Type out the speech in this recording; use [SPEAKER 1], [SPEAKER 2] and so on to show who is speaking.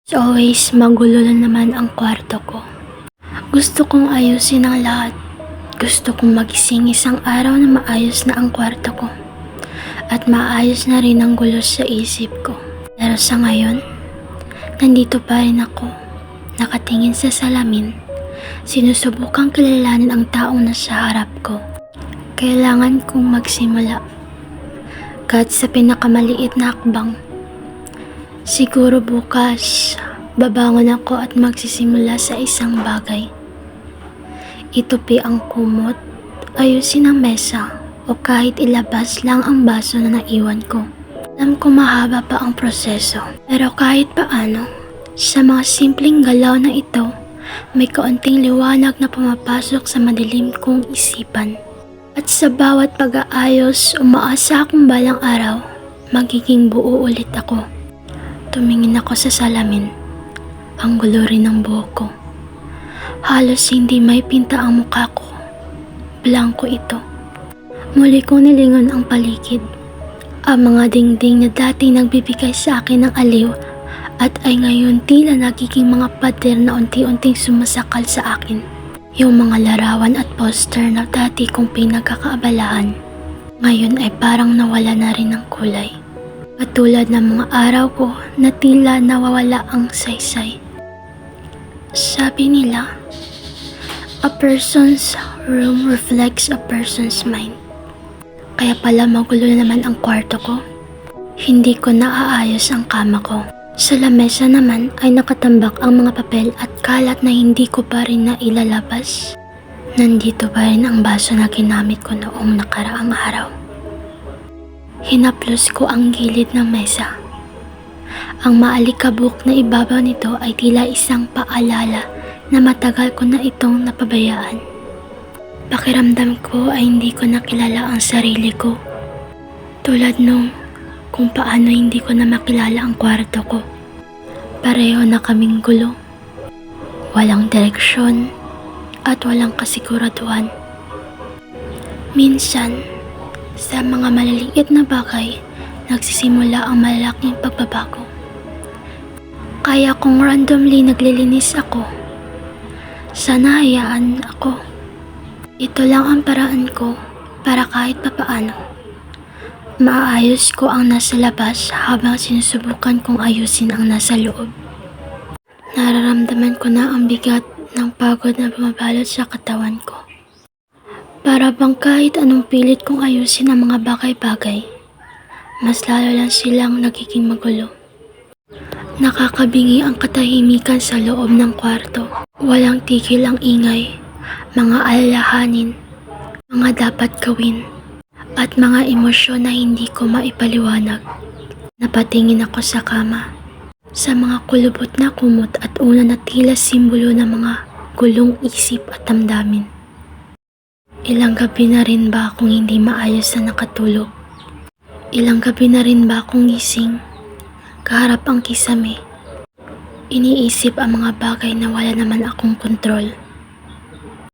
[SPEAKER 1] As always, magulo na naman ang kwarto ko. Gusto kong ayusin ang lahat. Gusto kong magising isang araw na maayos na ang kwarto ko. At maayos na rin ang gulo sa isip ko. Pero sa ngayon, nandito pa rin ako, nakatingin sa salamin, sinusubukang kilalanin ang taong nasa harap ko. Kailangan kong magsimula. Kahit sa pinakamaliit na hakbang. Siguro bukas, babangon ako at magsisimula sa isang bagay. Itupi ang kumot, ayusin ang mesa, o kahit ilabas lang ang baso na naiwan ko. Alam ko mahaba pa ang proseso, pero kahit paano, sa mga simpleng galaw na ito, may kaunting liwanag na pumapasok sa madilim kong isipan. At sa bawat pag-aayos, umaasa akong balang araw, magiging buo ulit ako. Tumingin ako sa salamin, ang gulo rin ng buhok ko. Halos hindi may pinta ang mukha ko, blanko ito. Muli kong nilingon ang paligid. Ang mga dingding na dati nagbibigay sa akin ng aliw at ay ngayon tila nagiging mga pader na unti-unting sumasakal sa akin. Yung mga larawan at poster na dati kong pinagkakaabalahan, ngayon ay parang nawala na rin ng kulay. Katulad ng mga araw ko na tila nawawala ang saysay. Sabi nila, a person's room reflects a person's mind. Kaya pala magulo na naman ang kwarto ko. Hindi ko naaayos ang kama ko. Sa lamesa naman ay nakatambak ang mga papel at kalat na hindi ko pa rin nailalabas. Nandito pa rin ang baso na ginamit ko noong nakaraang araw. Hinaplos ko ang gilid ng mesa. Ang maalikabok na ibabaw nito ay tila isang paalala na matagal ko na itong napabayaan. Pakiramdam ko ay hindi ko nakilala ang sarili ko. Tulad nung kung paano hindi ko na makilala ang kwarto ko. Pareho na kaming gulo. Walang direksyon at walang kasiguraduhan. Minsan, sa mga maliliit na bagay, nagsisimula ang malalaking pagbabago. Kaya kung randomly naglilinis ako, sana hayaan ako. Ito lang ang paraan ko para kahit papaano, maayos ko ang nasa labas habang sinusubukan kong ayusin ang nasa loob. Nararamdaman ko na ang bigat ng pagod na bumabalot sa katawan ko. Para bang kahit anong pilit kong ayusin ang mga bagay-bagay, mas lalo lang silang nagiging magulo. Nakakabingi ang katahimikan sa loob ng kwarto. Walang tigil ang ingay, mga alalahanin, mga dapat gawin, at mga emosyon na hindi ko maipaliwanag. Napatingin ako sa kama, sa mga kulubot na kumot at una na tila simbolo ng mga gulong isip at damdamin. Ilang gabi na rin ba akong hindi maayos na nakatulog? Ilang gabi na rin ba akong gising, kaharap ang kisame, iniisip ang mga bagay na wala naman akong kontrol.